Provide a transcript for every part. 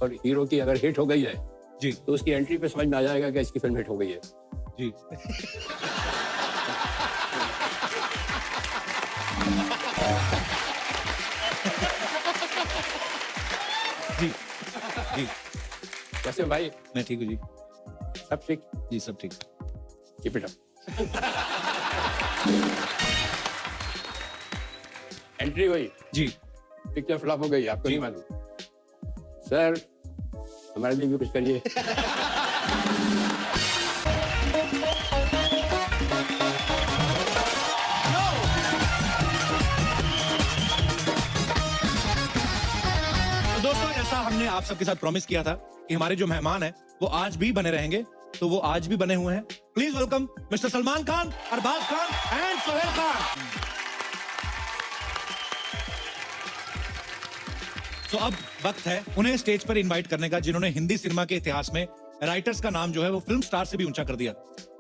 और हीरो की अगर हिट हो गई है जी तो उसकी एंट्री पे समझ में आ जाएगा कि इसकी फिल्म हिट हो गई है। जी जी जी कैसे हो भाई? मैं ठीक हूँ जी। सब ठीक? जी सब ठीक। Keep it up. एंट्री हुई, जी पिक्चर फ्लॉप हो गई, आपको नहीं मालूम? सर हमारे लिए भी कुछ करिए। तो दोस्तों, जैसा हमने आप सबके साथ प्रॉमिस किया था कि हमारे जो मेहमान हैं वो आज भी बने रहेंगे, तो वो आज भी बने हुए हैं। Please welcome mister Salman Khan, Arbaaz Khan and Sohail Khan. तो अब वक्त है उन्हें स्टेज पर इनवाइट करने का, जिन्होंने हिंदी सिनेमा के इतिहास में राइटर्स का नाम जो है वो फिल्म स्टार से भी ऊंचा कर दिया,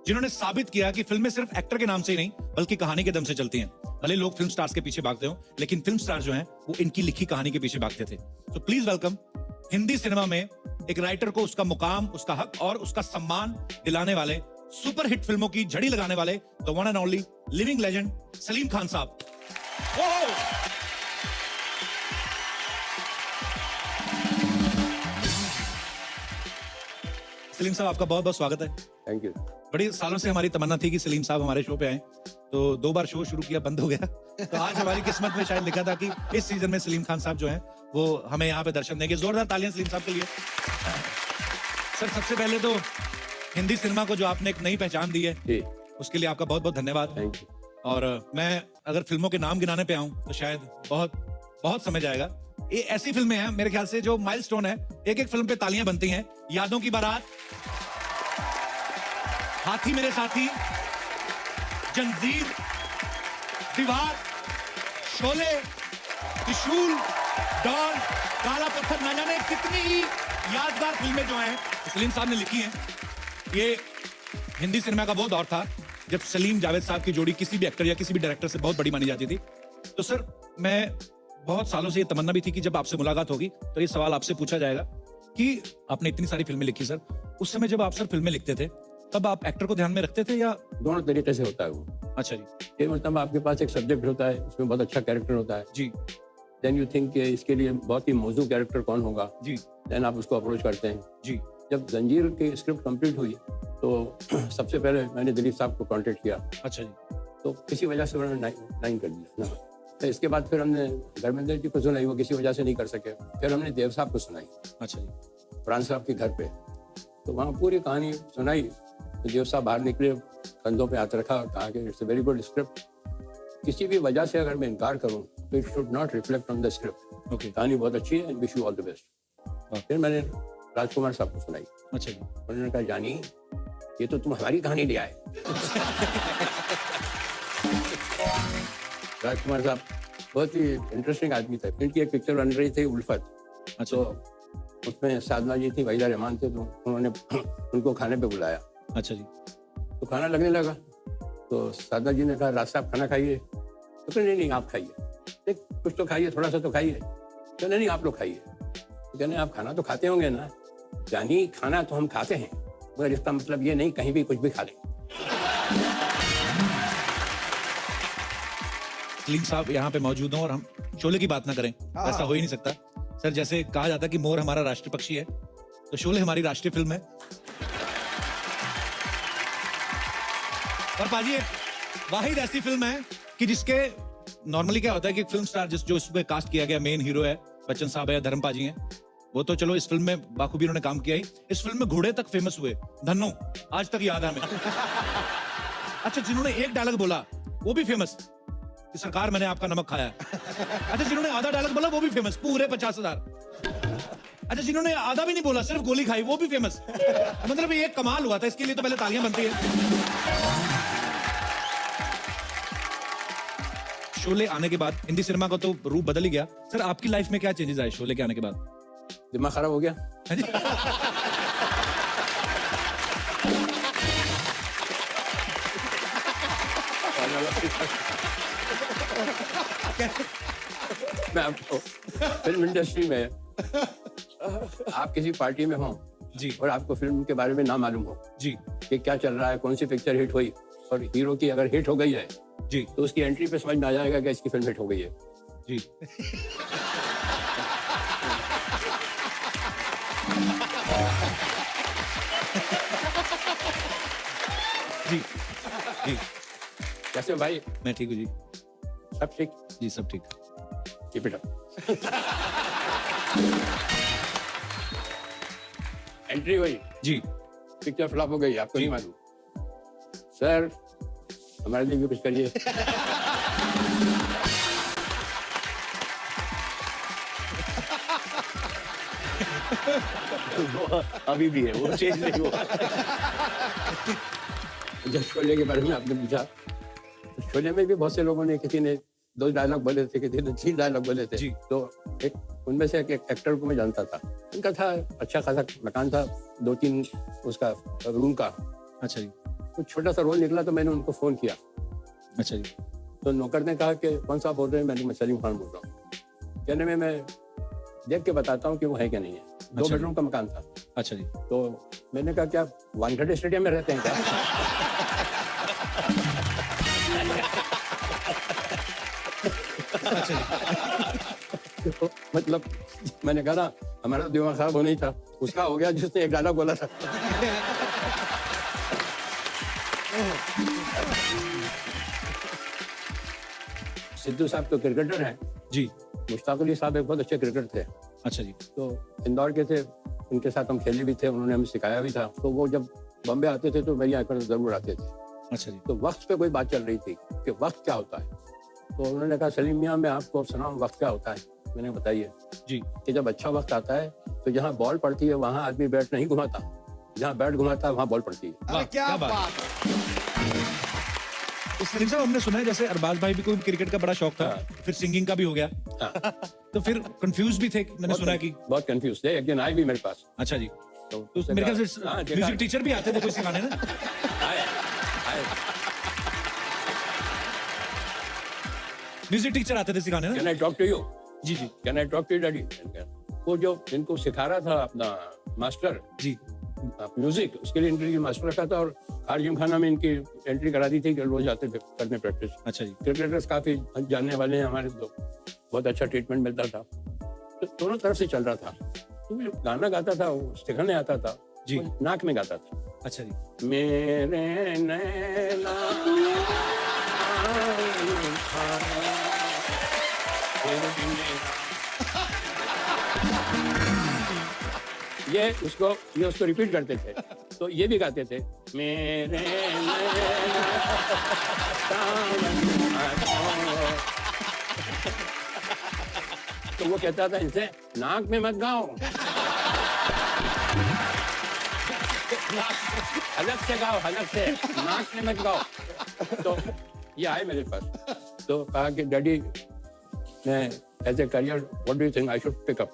जिन्होंने साबित किया कि फिल्में सिर्फ एक्टर के नाम से ही नहीं बल्कि कहानी के दम से चलती हैं। भले लोग फिल्म स्टार्स के पीछे भागते हो, लेकिन फिल्म स्टार जो हैं वो इनकी लिखी कहानी के पीछे भागते थे। तो प्लीज वेलकम हिंदी सिनेमा में एक राइटर को उसका मुकाम, उसका हक और उसका सम्मान दिलाने वाले, सुपर हिट फिल्मों की झड़ी लगाने वाले, the one and only living legend Salim Khan साहब। सलीम साहब, आपका बहुत बहुत स्वागत है। Thank you. बड़ी सालों से हमारी तमन्ना थी कि सलीम साहब हमारे शो पे आए, तो 2 बार शो शुरू किया, बंद हो गया। तो आज हमारी किस्मत में शायद लिखा था कि इस सीजन में सलीम खान साहब जो हैं वो हमें यहाँ पे दर्शन देंगे। जोरदार तालियां सलीम साहब के लिए। सर, सबसे पहले तो हिंदी सिनेमा को जो आपने एक नई पहचान दी है जी, उसके लिए आपका बहुत बहुत धन्यवाद। Thank you. और मैं अगर फिल्मों के नाम गिनाने पे आऊं तो शायद बहुत समय जाएगा। ये ऐसी फिल्में हैं मेरे ख्याल से जो माइलस्टोन है, एक एक फिल्म पे तालियां बनती हैं। यादों की बारात, हाथी मेरे साथी, जंजीर, दीवार, शोले, त्रिशूल, डॉन, काला पत्थर, ना जाने कितनी ही यादगार फिल्में जो हैं सलीम साहब ने लिखी हैं। ये हिंदी सिनेमा का वो दौर था जब सलीम जावेद साहब की जोड़ी किसी भी एक्टर या किसी भी डायरेक्टर से बहुत बड़ी मानी जाती थी। तो सर, मैं बहुत सालों से ये तमन्ना भी थी कि जब आपसे मुलाकात होगी तो ये सवाल आपसे पूछा जाएगा कि आपने इतनी सारी फिल्में लिखी सर, उस समय जब आप सर फिल्में लिखते थे तब आप एक्टर को ध्यान में रखते थे या? दोनों तरीके से होता है वो। अच्छा जी। ये मतलब आपके पास एक सब्जेक्ट होता है, उसमें बहुत अच्छा कैरेक्टर होता है जी देन यू थिंक कि इसके लिए बहुत ही मौजूद कैरेक्टर कौन होगा, जी देन आप उसको अप्रोच करते हैं। जी जब जंजीर की स्क्रिप्ट कंप्लीट हुई तो सबसे पहले मैंने दिलीप साहब को कांटेक्ट किया, अच्छा जी। तो किसी वजह से उन्होंने नाइन कर दिया ना। तो इसके बाद फिर हमने धर्मेंद्र जी को सुनाई, वो किसी वजह से नहीं कर सके। फिर हमने देव साहब को सुनाई, अच्छा जी। प्राण साहब के घर पे, तो वहाँ पूरी कहानी सुनाई। तो देव साहब बाहर निकले, कंधों पे हाथ रखा और कहा कि it's a very good script, किसी भी वजह से अगर मैं इनकार करूँ तो it should not reflect on the script. Okay. कहानी बहुत अच्छी है and wish you all the best. फिर मैंने राजकुमार साहब को सुनाई, अच्छा जी। उन्होंने कहा जानी ये तो तुम हमारी कहानी ले आए। राजकुमार साहब बहुत ही इंटरेस्टिंग आदमी थे। इनकी एक पिक्चर बन रही थी उल्फत, अच्छा तो उसमें साधना जी थी, वहीदा रहमान थे, तो उन्होंने उनको खाने पे बुलाया। अच्छा जी। तो खाना लगने लगा, तो साधना जी ने कहा राज साहब खाना खाइए। तो कहने नहीं आप खाइए, नहीं कुछ तो खाइए, थोड़ा सा तो खाइए। तो नहीं आप लोग खाइए। तो कहने आप खाना तो खाते होंगे ना? जानी खाना तो हम खाते हैं, मगर इसका मतलब ये नहीं कहीं भी कुछ भी खा लें। सलीम साहब यहाँ पे मौजूद हों और हम शोले की बात ना करें, ऐसा हो ही नहीं सकता। सर, जैसे कहा जाता है कि मोर हमारा राष्ट्रीय पक्षी है, तो शोले हमारी राष्ट्रीय फिल्म है। और पाजी, वाहिद ऐसी फिल्म है कि जिसके नॉर्मली क्या होता है कि फिल्म स्टार जो इसमें कास्ट किया गया मेन हीरो है, बच्चन साहब है या धर्म पाजी हैं, वो तो चलो इस फिल्म में बाखूबी उन्होंने काम किया ही। इस फिल्म में घोड़े तक फेमस हुए, धन्नो, आज तक याद है हमें। अच्छा, जिन्होंने एक डायलॉग बोला वो भी फेमस कि सरकार मैंने आपका नमक खाया। अच्छा, जिन्होंने आधा डायलॉग बोला वो भी फेमस, पूरे 50,000। अच्छा, जिन्होंने आधा भी नहीं बोला, सिर्फ गोली खाई, वो भी फेमस। मतलब ये एक कमाल हुआ था, इसके लिए तो पहले तालियां बनती है। शोले आने के बाद हिंदी सिनेमा का तो रूप बदल ही गया। सर, आपकी लाइफ में क्या चेंजेस आए शोले के आने के बाद? दिमाग खराब हो गया। हाँ जी। मैं आपको फिल्म इंडस्ट्री में आप किसी पार्टी में हो जी और आपको फिल्म के बारे में ना मालूम हो जी कि क्या चल रहा है, कौन सी पिक्चर हिट हुई, और हीरो की अगर हिट हो गई है जी तो उसकी एंट्री पे समझ में आ जाएगा कि इसकी फिल्म हिट हो गई है। जी जी जी कैसे हो भाई? मैं ठीक हूँ जी। सब ठीक? जी सब ठीक। Keep it up. एंट्री हुई, जी पिक्चर फ्लॉप हो गई, आपको नहीं मालूम। सर हमारे लिए भी कुछ करिए। अभी भी है वो, चेंज नहीं हुआ। जब शोले के बारे में आपने पूछा, तो शोले में भी बहुत से लोगों ने, किसी ने 2 डायलॉग बोले थे, किसी ने 3 डायलॉग बोले थे। जी। तो एक उनमें से एक एक्टर को मैं जानता था। उनका था अच्छा खासा मकान था, 2-3 उसका रूम का। अच्छा जी तो छोटा सा रोल निकला तो मैंने उनको फोन किया। अच्छा जी तो नौकर ने कहा कि कौन सा बोल रहे हैं? मैं सलीम खान बोल रहा हूँ। कहने में मैं देख के बताता हूँ कि वो है क्या नहीं है। 2 अच्छा बेडरूम का मकान था। अच्छा जी तो मैंने कहा क्या वानखेड़े स्टेडियम में रहते हैं क्या? अच्छा जी तो मतलब मैंने कहा ना, हमारा दिमाग खराब होना ही था, उसका हो गया जिसने एक डायलॉग बोला था। सिद्धू साहब तो क्रिकेटर हैं, जी मुश्ताक अली साहब एक बहुत अच्छे क्रिकेटर थे। अच्छा जी तो इंदौर के थे, उनके साथ हम खेले भी थे, उन्होंने हमें सिखाया भी था। तो वो जब बॉम्बे आते थे तो मेरी यहाँ पर जरूर आते थे। अच्छा जी तो वक्त पे कोई बात चल रही थी कि वक्त क्या होता है। तो उन्होंने कहा सलीम मियाँ मैं आपको सुनाऊं वक्त क्या होता है। मैंने बताइए जी कि जब अच्छा वक्त आता है तो जहाँ बॉल पड़ती है वहाँ आदमी बैट नहीं घुमाता, जहाँ बैट घुमाता है वहाँ बॉल पड़ती है। वाह, क्या बात। तो सलीम साहब हमने सुना है जैसे अरबाज भाई भी को क्रिकेट का बड़ा शौक था, फिर सिंगिंग का भी हो गया, हाँ, तो फिर कंफ्यूज भी थे, मैंने सुना है कि बहुत कंफ्यूज थे। एक दिन आए भी मेरे पास। अच्छा जी तो तो उसने मेरे कहा, ख्याल से हाँ, देखा। म्यूजिक टीचर भी आते थे कोई सिखाने ना। आए, आए। म्यूजिक टीचर आते थे सिखाने ना। Can I talk to you? Ji ji Can I talk to you, daddy? वो जो इनको सिखा रहा था अपना मास्टर जी म्यूजिक, उसके लिए एंट्री मास्टर रखा था और खारजिम खाना में इनकी एंट्री करा दी थी कि रोज आते थे करने प्रैक्टिस। अच्छा जी क्रिकेटर्स काफी जानने वाले हैं हमारे, तो बहुत अच्छा ट्रीटमेंट मिलता था। तो दोनों तरफ से चल रहा था। तो जो गाना गाता था वो सिखाने आता था जी। वो नाक में गाता था। अच्छा जी मेरे नैना ये उसको रिपीट करते थे। तो ये भी गाते थे मेरे नैना सावन आए। तो वो कहता था इनसे नाक में मत गाओ, हलक से गाओ, हलक से, नाक में मत गाओ। तो ये आए मेरे पास तो कहा कि डैडी मैं as a career what do you think I should pick up,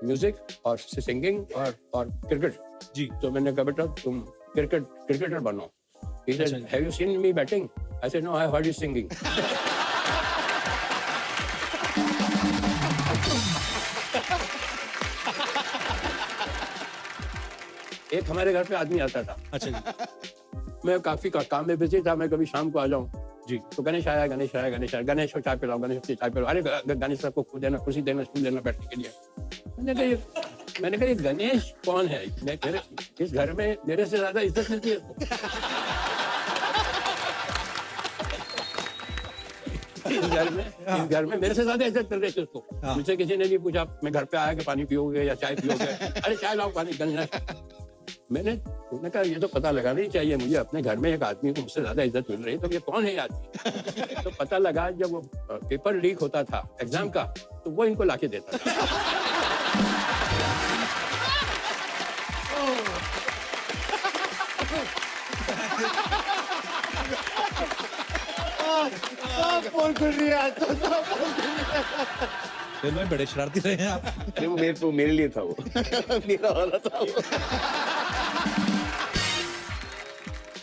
music और सिंगिंग और क्रिकेट? जी तो मैंने कहा बेटा तुम क्रिकेटर बनो। He said, अच्छा। have you seen me batting? I said, no, I heard you singing. एक हमारे घर पे आदमी आता था। अच्छा जी मैं काफी काम में बिजी था, मैं कभी शाम को आ जाऊं जी तो गणेश आया, गणेश आया, गणेश आया, गणेश को चाय पिलाओ, गणेश को चाय पिलाओ। अरे गणेश साहब को देना, कुर्सी देना, स्टूल देना बैठने के लिए। मैंने कहा ये गणेश कौन है? मेरे इस घर में मेरे से ज्यादा इज्जत मिलती है इसको। इस घर में मेरे से ज्यादा इज्जत मिल रही है उसको। हाँ। मुझसे किसी ने भी पूछा मैं घर पे आया कि पानी पियोगे या चाय पियोगे? अरे चाय लाओ, पानी। मैंने कहा ये तो पता लगाना ही चाहिए मुझे, अपने घर में एक आदमी को मुझसे ज्यादा इज्जत मिल रही है तो ये कौन है ये आदमी? तो पता लगा जब वो पेपर लीक होता था एग्जाम का तो वो इनको लाके देता था। फोन कर रही है आज तो फिर में बड़े शरारती रहे हैं आप। अरे वो मेरे लिए था वो मेरा वाला था वो।